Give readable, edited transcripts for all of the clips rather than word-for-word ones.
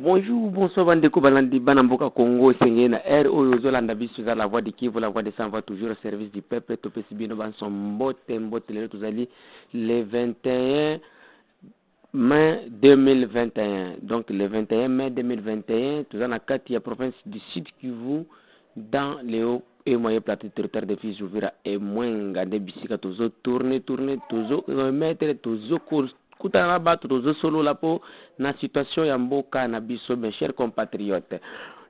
Bonjour, bonsoir, Bandeko Balandi, Banamboka Congo, Sengena, R, Oyozolanda, Bisuza, la voix de Kivu, la voix de San va toujours au service du peuple, Topesibino, Banson, Mbote, tous allés, le 21 mai 2021. Donc, le 21 mai 2021, tous en Akati, la province du Sud Kivu, dans les hauts et moyens plateaux territoire de Fils Jouvira et Mwenga, de Bissika, tous tourner, tous remettre, tous course. Kutana bato tozo solo la po na situation ya mboka na biso mes chers compatriotes.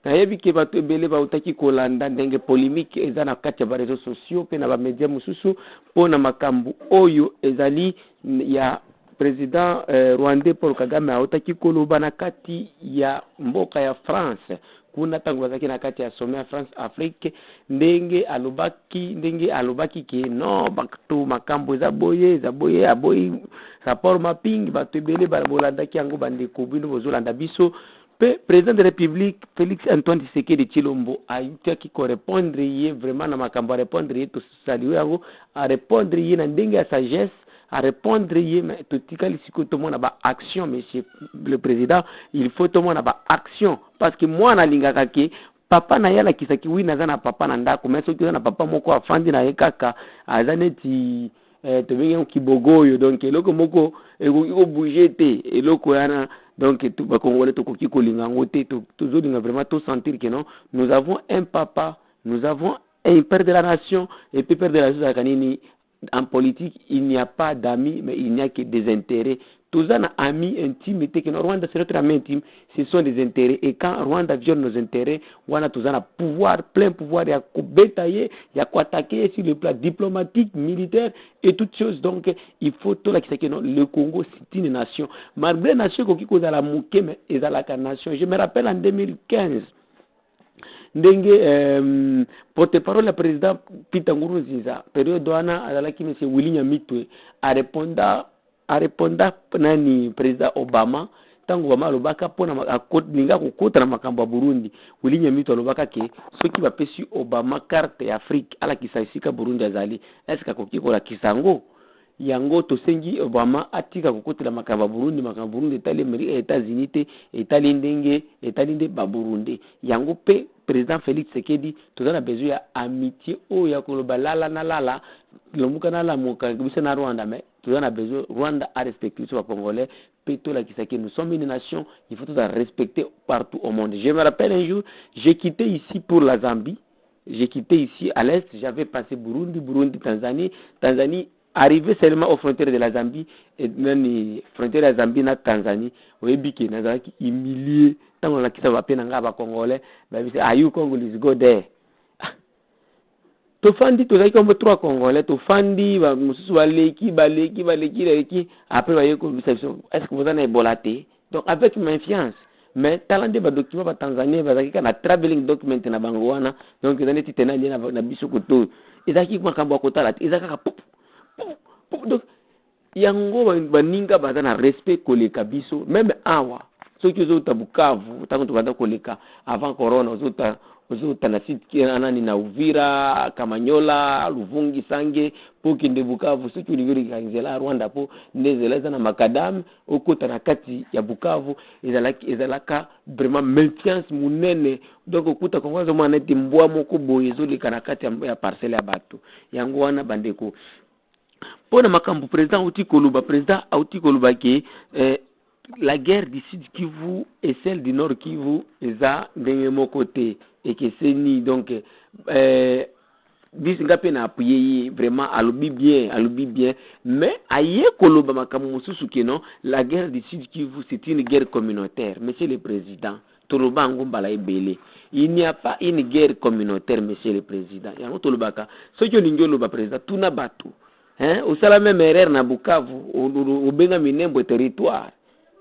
Na yebi ke bato ebele ba utaki kolanda ndenge polémique eza na kati ya ba réseaux sociaux pe na ba média mususu po na makambu oyo ezali ya président rwandais Paul Kagame utaki koloba na kati ya mboka ya France. Kuna tangu bazaki na kati ya sommet ya France Afrique ndenge alobaki ke no bakto makambo za boye aboyi rapport mapping bato ebele balandaki yango bandeko bino bozolanda biso pe président de la République Félix Antoine Tshisekedi Tshilombo ayutaki ko répondre ye vraiment na makambo répondre ye to saluer yango a répondre ye na ndenge ya sagesse à répondre mais tout le monde a ba action monsieur le président il faut tout le monde a ba action parce que moi na lingaka ke papa na yala kisaki wi na zana papa na ndako mais soki na papa moko afandi na yekaka azaneti to bengi kibogoyo donc eloko moko eko bouger te eloko yana donc tout ba congolais to koki kolinga ngote to zolinga vraiment to sentir que non nous avons un papa nous avons un père de la nation et puis père de la nation kanini. En politique, il n'y a pas d'amis, mais il n'y a que des intérêts. Tous les amis intimes, que Rwanda c'est notre ami intime, ce sont des intérêts. Et quand Rwanda viole nos intérêts, on a tous un pouvoir, plein pouvoir, il y a quoi bétailler, il y a quoi attaquer sur le plan diplomatique, militaire et toutes choses. Donc, il faut tout là que le Congo c'est une nation. Malgré la nation qui cause la mouké, mais ils ont la nation. Je me rappelle en 2015. Ndenge porte-parole le président Peter Nkurunziza période wana azalaki monsieur William Mitwe a répondre nani président Obama tango Obama alobaka pona ninga kokota na makambo ya Burundi William Mitwe alobaka ke soki bapesi Obama carte ya Afrique ala kisasika Burundi azali est-ce que koki kola kisango yango tosengi Obama atika kokotela makambo ya Burundi etali Amerika États-Unis te etali ndenge ba Burundi yango pe président Félix Tshisekedi tout a besoin ya amitié o ya koloba lala lomuka na la moka bisa na Rwanda mais tout a besoin Rwanda a respecté sur les Congolais peto la kisaki nous sommes une nation il faut tout respecter partout au monde. Je me rappelle un jour j'ai quitté ici pour la Zambie, j'ai quitté ici à l'est, j'avais passé Burundi, Tanzanie arrivé seulement aux frontières de la Zambie et même frontières de la Zambie na Tanzanie oyebi ke nazalaki humilié tant on la kisa ba pena nga ba congolais ba bise are you Congolese go there to fandi to zaki comme trois congolais to fandi ba mususu baleki après ba yeko est-ce que vous en avez bolaté donc avec méfiance mais talent de ba document ba Tanzanie ba zaki na traveling document na bango wana donc ezani titena na biso koto ezaki makambo akotala ezaka donc yango baninga baza na respect koleka biso même awa soki ozota Bukavu tango tobanda koleka avant corona ozota na site ki anani na Uvira Kamanyola Luvungi Sange pokende Bukavu soki univeri kanzela Rwanda po nezeleza na makadam okota na kati ya Bukavu ezalaka vraiment méfiance munene donc okuta kongoza mwana eti mbwa moko boyezo leka na kati ya parcelle ya bato yango wana bandeko pour le makambu président Auti Koluba qui la guerre du Sud Kivu et celle du Nord Kivu eza ndenge moko te et que c'est ni donc bisinga pe na appuyer vraiment alobi bien mais aye Koluba makambu mususu ke non la guerre du Sud Kivu c'est une guerre communautaire monsieur le président Toloba ngombala ebele il n'y a pas une guerre communautaire monsieur le président yango Tolobaka soki olingi oloba président tuna bato au salaire même erreur na Bukavu au benga minembo territoire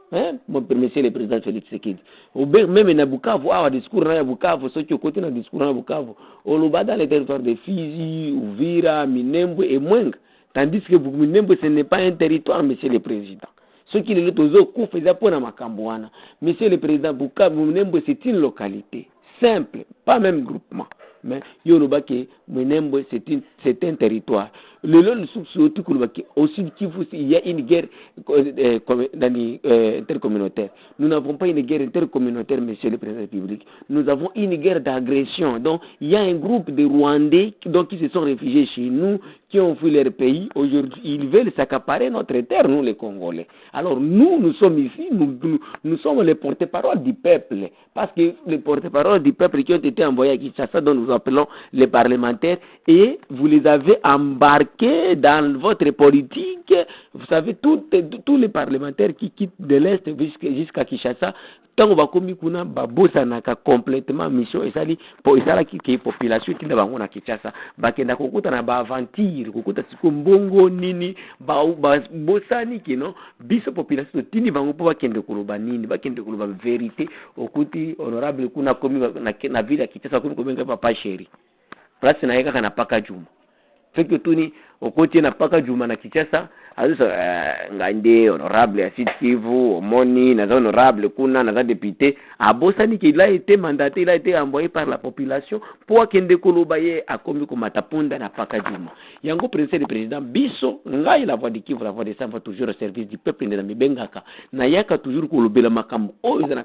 monsieur le président Félix Tshisekedi au même na Bukavu awa discours na Bukavu soki côté na discours na Bukavu au lobada les territoires de Fizi Uvira Minembo et Mwenga tandis que Minembo ce n'est pas un territoire monsieur le président ce qui est tozo kufa pona makambo wana monsieur le président Bukavu Minembo c'est une localité simple pas même groupement mais Yoruba que Mwenembo c'est un territoire. Le long surtout au sud Kivu il y a une guerre intercommunautaire. Nous n'avons pas une guerre intercommunautaire, monsieur le président de la République. Nous avons une guerre d'agression. Donc il y a un groupe de Rwandais qui se sont réfugiés chez nous, qui ont fui leur pays. Aujourd'hui, ils veulent s'accaparer notre terre, nous les Congolais. Alors nous sommes ici, nous sommes les porte-parole du peuple. Parce que les porte-parole du peuple qui ont été envoyés à Kinshasa, dont nous appelons les parlementaires, et vous les avez embarqués dans votre politique. Vous savez, tous les parlementaires qui quittent de l'Est jusqu'à Kinshasa, tant on va comme kuna babosa naka complètement mission et ça dit pour ça qui population qui na bango na Kinshasa bakenda kokuta na ba aventure kokuta sikombongo nini ba bosani kino biso population tini bango po bakende koloba nini bakende koloba vérité okuti honorable kuna komi na ville ya Kinshasa komi kobenga papa chéri place na yeka kana paka juma fekyo tuni okoti na paka juma na Kinshasa azusa ngande honorable ya Sud Kivu omoni na honorable kuna na député abosani ki il a été mandaté, il a été envoyé par la population pour akende koloba ye akomi ko matapunda na paka juma yango le président biso ngai la voix de Kivu la voix de Samba toujours au service du peuple na mibengaka na yaka toujours kolobela makambo oyo za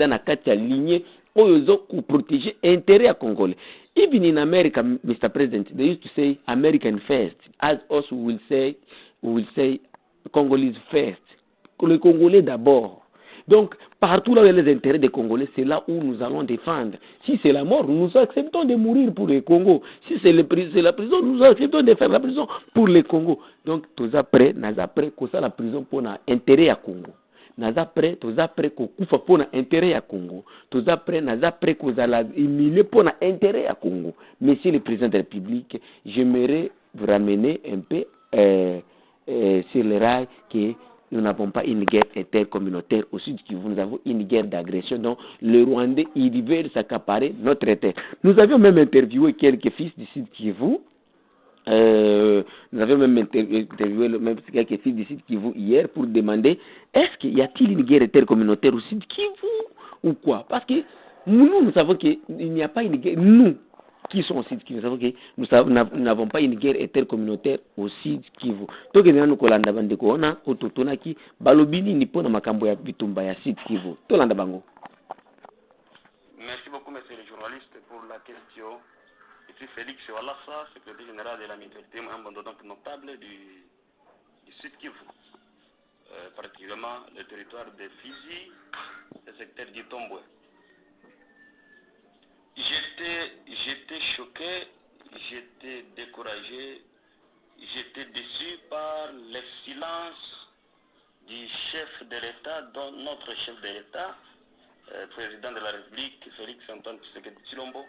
na kati ya lignée oyo zo ku protéger intérêt à Congolais. Even in America, Mr. President, they used to say American first, as us we will say Congolese first. Les Congolais d'abord. Donc, partout là où il y a les intérêts des Congolais, c'est là où nous allons défendre. Si c'est la mort, nous acceptons de mourir pour les Congos. Si c'est la prison, nous acceptons de faire la prison pour les Congos. Donc, tous après, nous après, que ça la prison pour l'intérêt à Congo. Naza prêt, tous après qu'on kufa pour l'intérêt à Congo. Tous après, naza prêt qu'on a humilié pour l'intérêt à Congo. Monsieur le président de la République, j'aimerais vous ramener un peu sur les rails que nous n'avons pas une guerre intercommunautaire au sud Kivu, nous avons une guerre d'agression. Donc, le Rwandais, ils veulent s'accaparer notre terre. Nous avions même interviewé quelques fils du sud Kivu. Nous avions même interviewé quelques fils du sud Kivu hier pour demander est-ce qu'il y a-t-il une guerre intercommunautaire au sud Kivu ou quoi? Parce que nous savons qu'il n'y a pas une guerre. Nous qui sont au sud Kivu, nous savons que nous n'avons pas une guerre intercommunautaire au sud Kivu. Donc, nous kolanda bandeko ona ototona ki balobini ni pona makambo ya bitumba ya sud Kivu. Tolanda bango. Merci beaucoup, monsieur le journaliste, pour la question. Je suis Félix Walassa, secrétaire général de la mutualité, membre donc notable du Sud Kivu, particulièrement le territoire de Fizi, le secteur du Tomboué. J'étais choqué, j'étais découragé, j'étais déçu par le silence du chef de l'État, dont notre chef de l'État, président de la République, Félix Antoine Tshisekedi Tshilombo.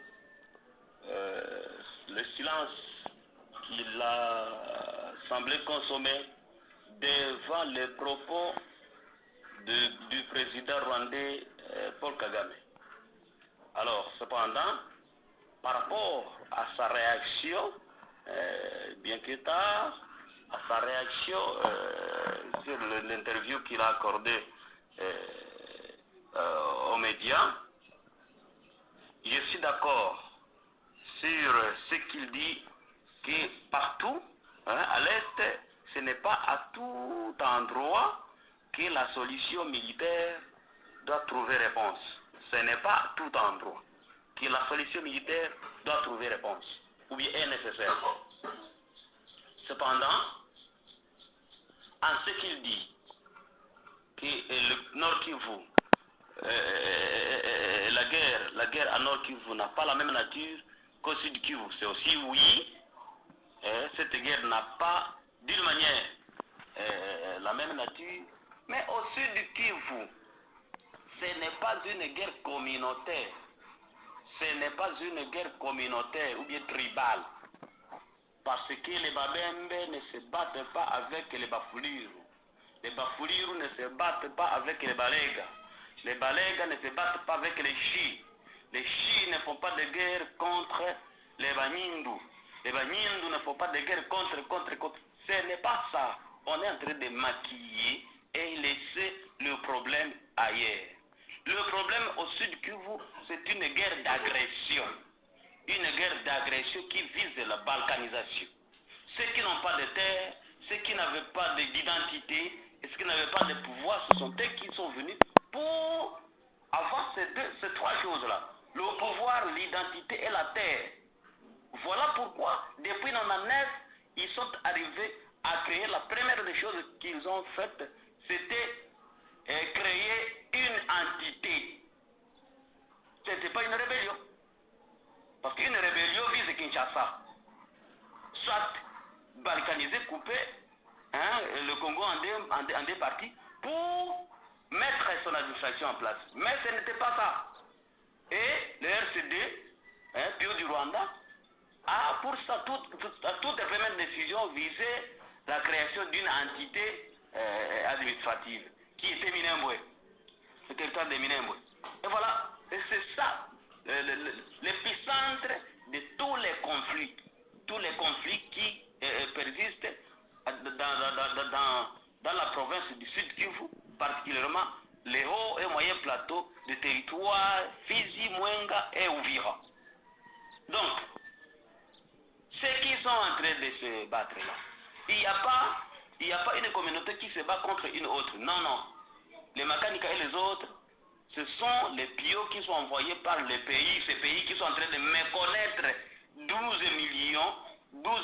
Le silence qu'il a semblé consommer devant les propos du président rwandais Paul Kagame. Alors, cependant, par rapport à sa réaction, bien que tard, à sa réaction sur l'interview qu'il a accordée aux médias, je suis d'accord sur ce qu'il dit que partout, à l'Est, ce n'est pas à tout endroit que la solution militaire doit trouver réponse. Ce n'est pas à tout endroit que la solution militaire doit trouver réponse, ou bien est nécessaire. Cependant, en ce qu'il dit, que le Nord Kivu, la guerre à Nord Kivu n'a pas la même nature qu'au Sud Kivu, c'est aussi oui, cette guerre n'a pas d'une manière la même nature, mais au Sud Kivu, ce n'est pas une guerre communautaire, ce n'est pas une guerre communautaire ou bien tribale, parce que les Babembe ne se battent pas avec les Bafouliru, les Bafouliru ne se battent pas avec les Balega, les Balega ne se battent pas avec les Chi. Les Chi ne font pas de guerre contre les Banyindu. Les Banyindu ne font pas de guerre contre. Ce n'est pas ça. On est en train de maquiller et laisser le problème ailleurs. Le problème au Sud Kivu, c'est une guerre d'agression. une guerre d'agression qui vise la balkanisation. Ceux qui n'ont pas de terre, ceux qui n'avaient pas d'identité, et ceux qui n'avaient pas de pouvoir, ce sont eux qui sont venus pour avoir ces trois choses-là. Le pouvoir, l'identité et la terre. Voilà pourquoi, depuis 1999, ils sont arrivés à créer la première des choses qu'ils ont faites, c'était créer une entité. Ce n'était pas une rébellion. Parce qu'une rébellion vise Kinshasa. Soit balkaniser, couper le Congo en deux parties pour mettre son administration en place. Mais ce n'était pas ça. Et le RCD, puis du Rwanda, a pour ça toute les premières décisions visé la création d'une entité administrative qui était Minembwe, le territoire de Minembwe. Et voilà, et c'est ça l'épicentre de tous les conflits qui persistent dans la province du Sud Kivu, particulièrement les hauts et moyens plateaux des territoires Fizi, Mwenga et Uvira. Donc, ceux qui sont en train de se battre là, il n'y a pas une communauté qui se bat contre une autre. Non, non. Les Makanika et les autres, ce sont les pions qui sont envoyés par les pays, ces pays qui sont en train de méconnaître 12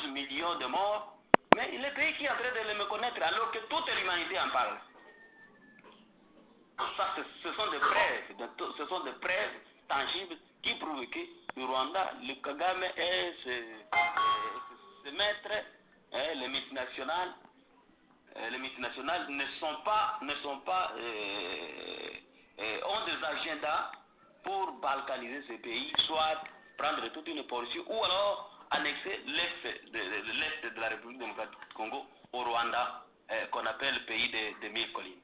millions de morts. Mais les pays qui sont en train de les méconnaître alors que toute l'humanité en parle. Ça, ce sont des preuves tangibles qui prouvent que le Rwanda, le Kagame et ses maîtres, les multinationales ne sont pas ont des agendas pour balkaniser ces pays, soit prendre toute une portion, ou alors annexer l'est de la République démocratique du Congo au Rwanda, qu'on appelle le pays des mille collines.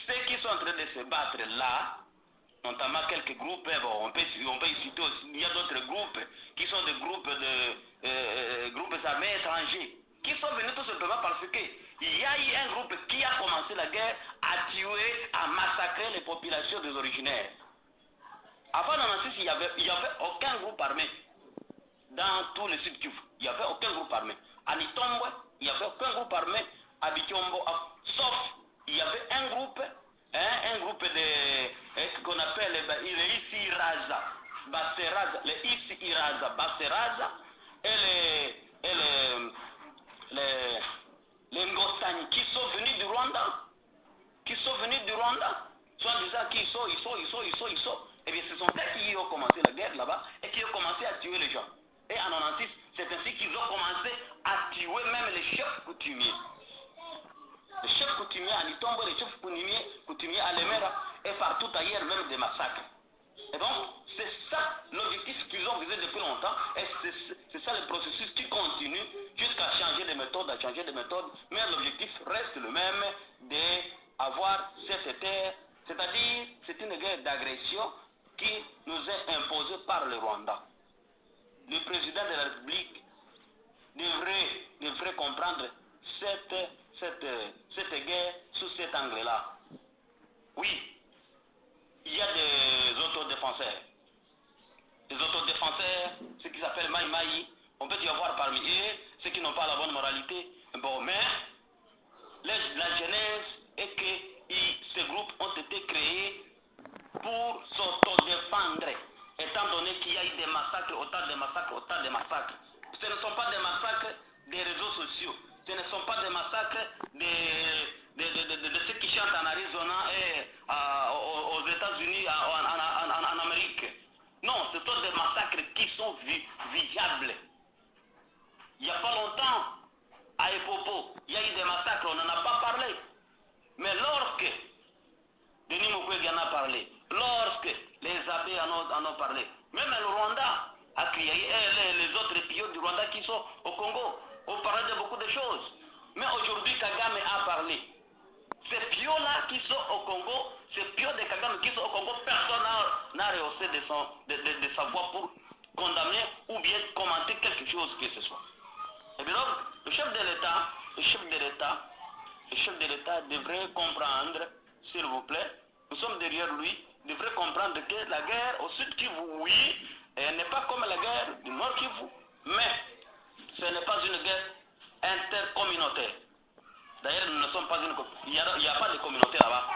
Ceux qui sont en train de se battre là, notamment quelques groupes, bon, on peut y citer aussi, il y a d'autres groupes qui sont des groupes groupes armés étrangers, qui sont venus tout simplement parce que il y a eu un groupe qui a commencé la guerre à tuer, à massacrer les populations des originaires. Avant 1996, il n'y avait aucun groupe armé dans tout le Sud Kivu. Il n'y avait aucun groupe armé. À Nitombwe, il n'y avait aucun groupe armé. À Bitombo, sauf il y avait un groupe qu'on appelle les Isi Raza, Baseraza, les Isi Raza, Baseraza, et les Ngotani qui sont venus du Rwanda, soit disant qu'ils sont. Eh bien, ce sont eux qui ont commencé la guerre là-bas et qui ont commencé à tuer les gens. Et en 1996, c'est ainsi qu'ils ont commencé à tuer même les chefs coutumiers. Les chefs coutumiers à Nitombo, les chefs coutumiers à Lemera et partout ailleurs, même des massacres. Et donc, c'est ça l'objectif qu'ils ont visé depuis longtemps, et c'est ça le processus qui continue jusqu'à changer de méthode, mais l'objectif reste le même d'avoir cette terre, c'est-à-dire c'est une guerre d'agression qui nous est imposée par le Rwanda. Le président de la République devrait comprendre cette guerre sous cet angle-là. Oui, il y a des autodéfenseurs. Les autodéfenseurs, ceux qui s'appellent Maï, on peut y avoir parmi eux ceux qui n'ont pas la bonne moralité. Bon, mais la genèse est que ces groupes ont été créés pour s'autodéfendre, étant donné qu'il y a eu des massacres, autant de massacres. Ce ne sont pas des massacres des réseaux sociaux. Ce ne sont pas des massacres de ceux qui chantent en Arizona et aux États-Unis, en Amérique. Non, ce sont des massacres qui sont viables. Il n'y a pas longtemps, à Epopo, il y a eu des massacres, on n'en a pas parlé. Mais lorsque Denis Mukwege en a parlé, lorsque les abbés en ont parlé, même le Rwanda a crié, les autres pions du Rwanda qui sont au Congo ont parlé de beaucoup de choses. Mais aujourd'hui, Kagame a parlé. Ces pions-là qui sont au Congo, ces pions de Kagame qui sont au Congo, personne n'a rehaussé de sa voix pour condamner ou bien commenter quelque chose que ce soit. Et bien donc, le chef de l'État devrait comprendre, s'il vous plaît, nous sommes derrière lui, devrait comprendre que la guerre au Sud Kivu, oui, elle n'est pas comme la guerre du Nord Kivu, mais ce n'est pas une guerre intercommunautaire. D'ailleurs, nous ne sommes pas il n'y a pas de communauté là-bas.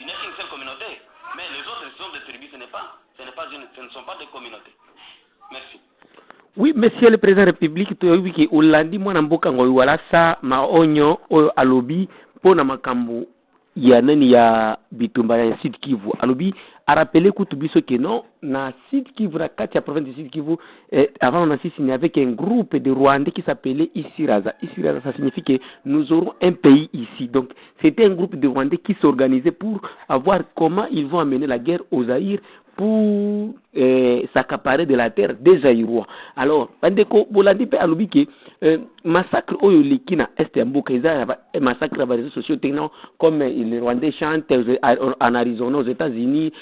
Il n'y a qu'une seule communauté. Mais les autres sont des tribus, ce ne sont pas des communautés. Merci. Oui, monsieur le président de la République, toyobi ki ulandi mwana mboka ngoi wala sa maonyo oyo alobi pona makambo ya nani ya bitumba ya Sud Kivu. Alobi rappelé kutu biso que non na Sud Kivu na kati ya province de Sud Kivu avant on a signé avec un groupe de Rwandais qui s'appelait Isiraza. Isiraza, ça signifie que nous aurons un pays ici. Donc c'était un groupe de Rwandais qui s'organisait pour voir comment ils vont amener la guerre aux Zaïre pour s'accaparer de la terre des Zaïrois. Alors, bandeko bolandi pe alobi ke massacre oyo leki na est ya mboka eza massacre ya réseaux sociaux techno comme les Rwandais chantent en Arizona aux États-Unis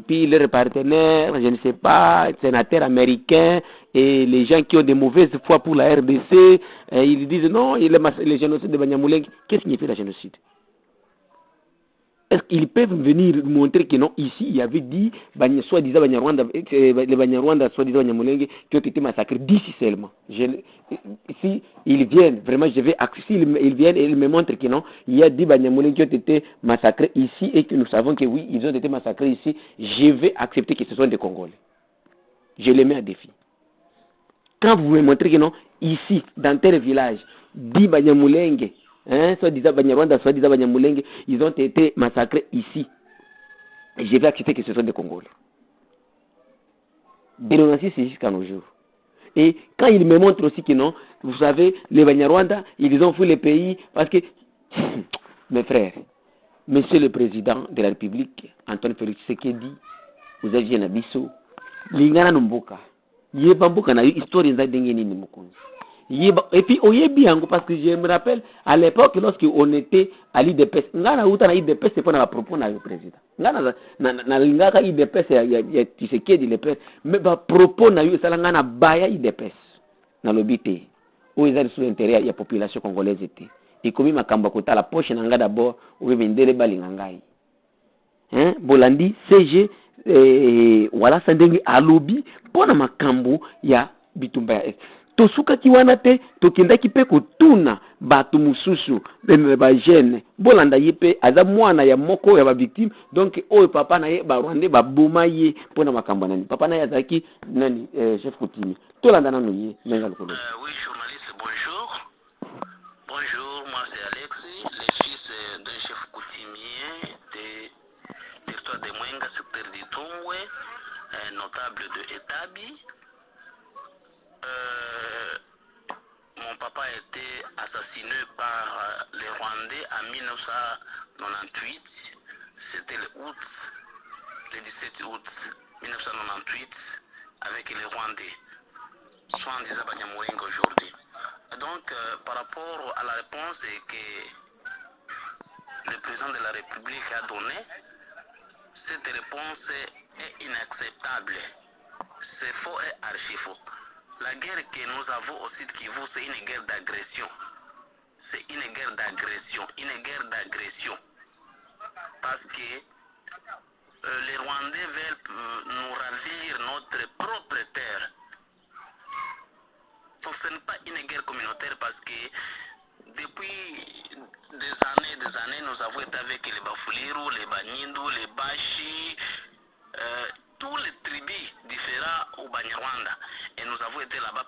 puis leurs partenaires, je ne sais pas, sénateurs américains et les gens qui ont des mauvaises foi pour la RDC, ils disent non, les génocides de Banyamulenge. Qu'est-ce qui signifie la génocide? Est-ce qu'ils peuvent venir montrer que non, ici, il y avait dit, soi-disant, les Banyarwanda, soi-disant, Banyamulenge, qui ont été massacrés d'ici seulement. Si ils viennent, vraiment, s'ils viennent et ils me montrent que non, il y a 10 Banyamulenge qui ont été massacrés ici et que nous savons que oui, ils ont été massacrés ici, je vais accepter que ce sont des Congolais. Je les mets à défi. Quand vous me montrez que non, ici, dans tel village, 10 Banyamulenge, soit-disant Banyarwanda, soit-disant Banyamulenge, ils ont été massacrés ici. Et je vais accepter que ce sont des Congolais. Dénoncier, c'est jusqu'à nos jours. Et quand ils me montrent aussi que non, vous savez, les Banyarwanda, ils ont fui le pays parce que, mes frères, monsieur le président de la République, Antoine Félix Tshisekedi, vous avez dit un abisso, l'ingana nomboka, yeba mboka na histoire nza dengeni ni mukonzi. Et puis, parce que je me rappelle, à l'époque, lorsqu'on était à l'IDPS, ngana uta na IDPS, c'est pas na propos na le président. Ngana na lingaka IDPS, ya Tshisekedi le père, mais ba propos na yo sala ngana baya IDPS na lobité. Où ils ont sous l'intérêt ya population congolaise était. Et comme makamba kota la poche na nga d'abord, ou vendele balinga ngai. Bolandi CG wala sandenge alobi pona makambo ya bitumba ya tosuka kiwana te tokendaki pe kotuna batu mususu ba jeune bolanda yepe aza mwana ya moko ya ba victime donc oyo papa na ye ba Rwandais ba boma ye pona makambo nani papa na ye azaki nani chef coutumier tolanda nanu ye menga lokolo. Oui, journaliste, bonjour. Bonjour, moi c'est Alexis, le fils d'un chef coutumier de l'histoire de Mwenga, secteur d'Itombwe, notable de Etabi. Mon papa a été assassiné par les Rwandais en 1998. C'était le 17 août 1998 avec les Rwandais, soit en disant Banyamulenge aujourd'hui. Donc, par rapport à la réponse que le président de la République a donnée, cette réponse est inacceptable. C'est faux et archi faux. La guerre que nous avons au Sud Kivu, c'est une guerre d'agression. C'est une guerre d'agression. Une guerre d'agression. Parce que les Rwandais veulent nous ravir notre propre terre. Donc ce n'est pas une guerre communautaire parce que depuis des années, nous avons été avec les Bafuliru, les Banyindu, les Bashi, tous les tribus différents au Banyarwanda. Et nous avons été là-bas,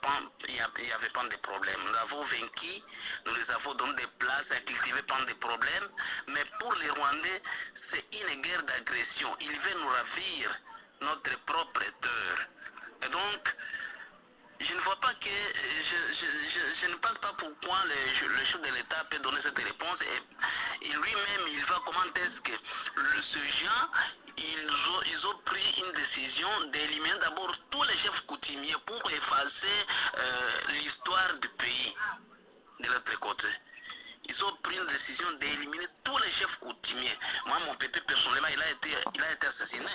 il n'y avait pas de problème. Nous avons vaincu, nous les avons donné des places à cultiver pas de problème. Mais pour les Rwandais, c'est une guerre d'agression. Ils veulent nous ravir notre propre terre. Et donc, je ne vois pas que, je ne pense pas pourquoi le chef de l'État peut donner cette réponse. Et lui-même, il va comment est-ce que ce gens, ils ont pris une décision d'éliminer d'abord tous les chefs coutumiers pour effacer l'histoire du pays de l'autre côté. Ils ont pris une décision d'éliminer tous les chefs coutumiers. Moi, mon pépé, personnellement, il a été assassiné.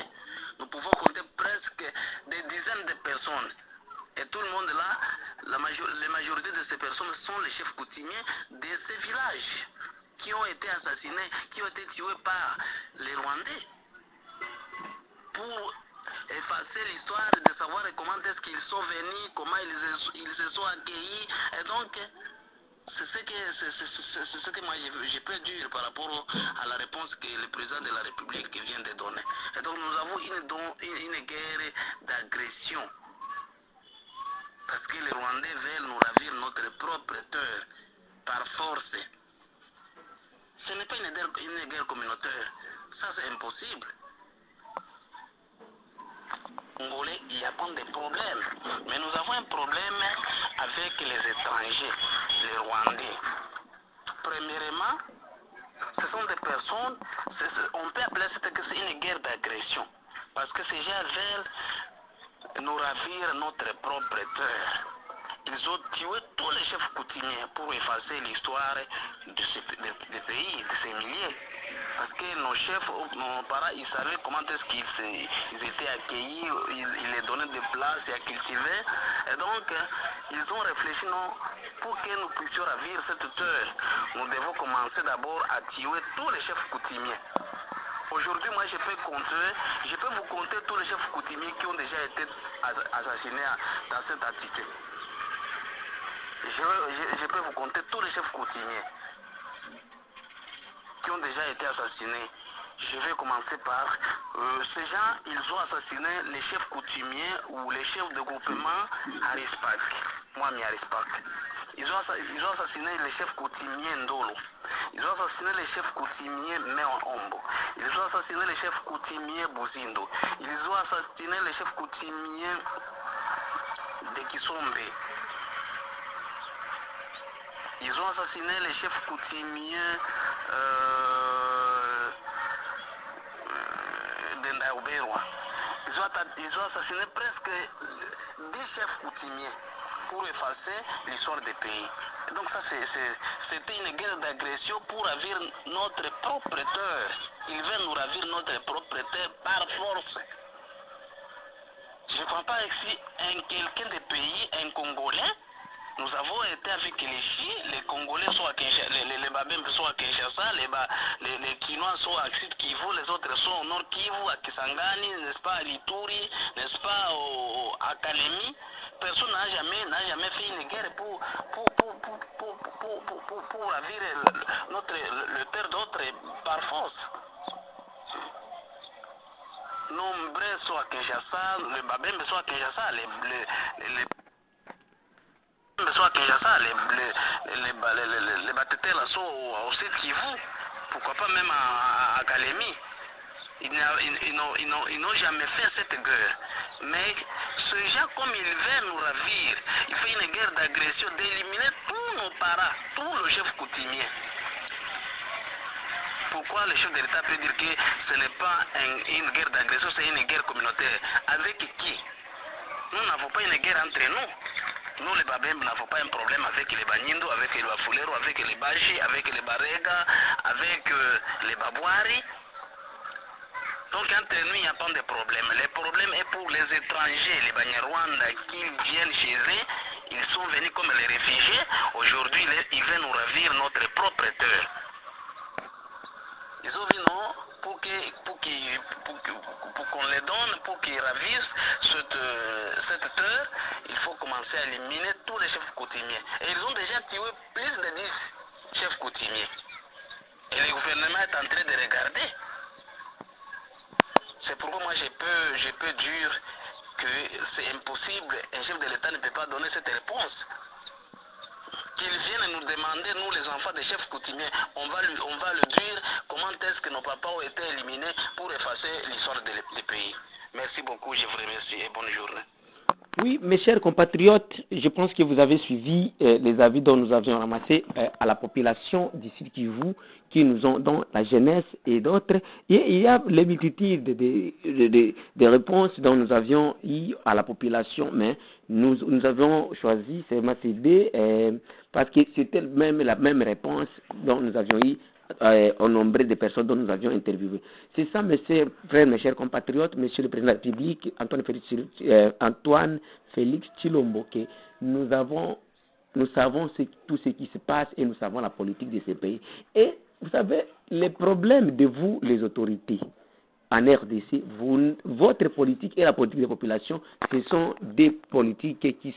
Nous pouvons compter presque des dizaines de personnes. Et tout le monde là, la majorité de ces personnes sont les chefs coutumiers de ces villages qui ont été assassinés, qui ont été tués par les Rwandais. effacer l'histoire, de savoir comment est-ce qu'ils sont venus, comment ils se sont accueillis. Et donc, c'est ce que moi je peux dire par rapport à la réponse que le président de la République vient de donner. Et donc nous avons une guerre d'agression. Parce que les Rwandais veulent nous ravir notre propre terre par force. Ce n'est pas une guerre communautaire. Ça c'est impossible. Congolais, il y a pas de problème. Mais nous avons un problème avec les étrangers, les Rwandais. Premièrement, ce sont des personnes, on peut appeler ça que c'est une guerre d'agression. Parce que ces gens veulent nous ravir notre propre terre. Ils ont tué tous les chefs coutumiers pour effacer l'histoire de ces pays, de ces milliers. Parce que nos chefs, nos parents, ils savaient comment est-ce qu'ils étaient accueillis, ils les donnaient des places à cultiver. Et donc, ils ont réfléchi, non, pour que nous puissions ravir cette terre, nous devons commencer d'abord à tuer tous les chefs coutumiers. Aujourd'hui, moi, je peux vous compter tous les chefs coutumiers qui ont déjà été assassinés dans cette attitude. Je peux vous compter tous les chefs coutumiers qui ont déjà été assassinés. Je vais commencer par ces gens, ils ont assassiné les chefs coutumiers ou les chefs de groupement Arispak, Mwami Arispak. Ils ont assassiné les chefs coutumiers Ndolo. Ils ont assassiné les chefs coutumiers Meombo. Ils ont assassiné les chefs coutumiers Buzindo. Ils ont assassiné les chefs coutumiers de Kisombe. Ils ont assassiné les chefs coutumiers d'Endaouberwa. Ils ont assassiné presque 10 chefs coutumiers pour effacer l'histoire des pays. Et donc ça, c'était une guerre d'agression pour ravir notre propre terre. Ils veulent nous ravir notre propre terre par force. Je ne crois pas si quelqu'un des pays, un Congolais, nous avons été avec les Chi, les Congolais sont à Kinshasa, les Babembe sont à Kinshasa, les Kinois sont à Sud Kivu, les autres sont au Nord Kivu, à Kisangani, n'est-ce pas, à Lituri, n'est-ce pas, à Kalemi. Personne n'a jamais fait une guerre pour ravir le terre d'autres par force. Nombreux sont à Kinshasa, les Babembe sont à Kinshasa, les Batétés là sont au Sud Kivu, pourquoi pas même à Kalemi. Ils n'ont jamais fait cette guerre. Mais ces gens, comme ils veulent nous ravir, ils font une guerre d'agression, d'éliminer tous nos parents, tous les chefs coutumiers. Pourquoi le chef de l'État peut dire que ce n'est pas une guerre d'agression, c'est une guerre communautaire? Avec qui? Nous n'avons pas une guerre entre nous. Nous, les Babembe, n'avons pas un problème avec les Banindo, avec les Bafulero, avec les Baji, avec les Barega, avec les Babouari. Donc, entre nous, il n'y a pas de problème. Le problème est pour les étrangers, les Banyarwanda, qui viennent chez eux. Ils sont venus comme les réfugiés. Aujourd'hui, ils viennent nous ravir notre propre terre. Ils ont vu, non, pour qu'on les donne, pour qu'ils ravissent cette terre, il faut commencer à éliminer tous les chefs coutumiers. Et ils ont déjà tué plus de 10 chefs coutumiers. Et le gouvernement est en train de regarder. C'est pourquoi moi je peux dire que c'est impossible, un chef de l'État ne peut pas donner cette réponse. Qu'ils viennent nous demander, nous les enfants des chefs coutumiers, on va le dire comment est-ce que nos papas ont été éliminés pour effacer l'histoire des pays. Merci beaucoup, je vous remercie et bonne journée. Oui, mes chers compatriotes, je pense que vous avez suivi les avis dont nous avions ramassés à la population d'ici Kivu, qui nous ont dans la jeunesse et d'autres. Et il y a les multitudes de réponses dont nous avions eu à la population, mais nous avons choisi CMACD parce que c'était la même réponse dont nous avions eu au nombre de personnes dont nous avions interviewé. C'est ça, mes chers compatriotes, monsieur le président de la République, Antoine Félix Tshilombo, que nous savons tout ce qui se passe et nous savons la politique de ces pays. Et vous savez, les problèmes de vous, les autorités, en RDC, votre politique et la politique des populations, ce sont des politiques qui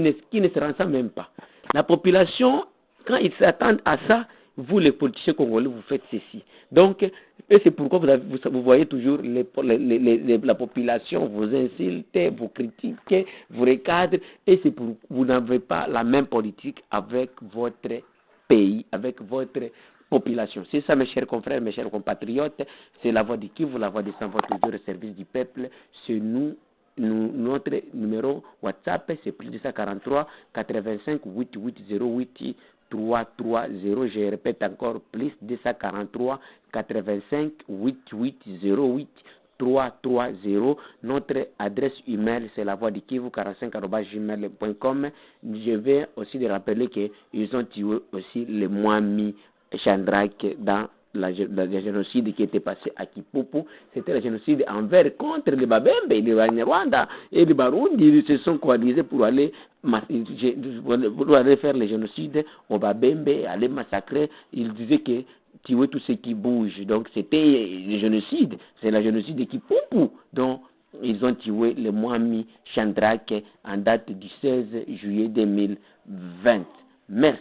ne se ressemblent même pas. La population, quand ils s'attendent à ça, vous les politiciens congolais, vous faites ceci. Donc, et c'est pourquoi vous voyez toujours la population vous insulte, vous critiquez, vous recadre, et c'est pour vous n'avez pas la même politique avec votre pays, avec votre population. C'est ça, mes chers confrères, mes chers compatriotes, c'est la voix du Kivu, la voix des sans voix toujours au service du peuple. C'est notre numéro WhatsApp, c'est plus 243 85 8808 330. Je répète encore, plus 243 85 8808 330. Notre adresse email, c'est la voix du Kivu 45@gmail.com. Je vais aussi de rappeler qu'ils ont tué aussi les Mwami Chandrake dans le génocide qui était passé à Kipupu. C'était le génocide contre les Babembe, les Rwanda et les Barundi. Ils se sont coalisés pour aller faire le génocide au Babembe, aller massacrer. Ils disaient que tuer tout ce qui bouge. Donc c'était le génocide. C'est le génocide de Kipupu. Donc ils ont tué le Mwami Chandrake en date du 16 juillet 2020. Merci.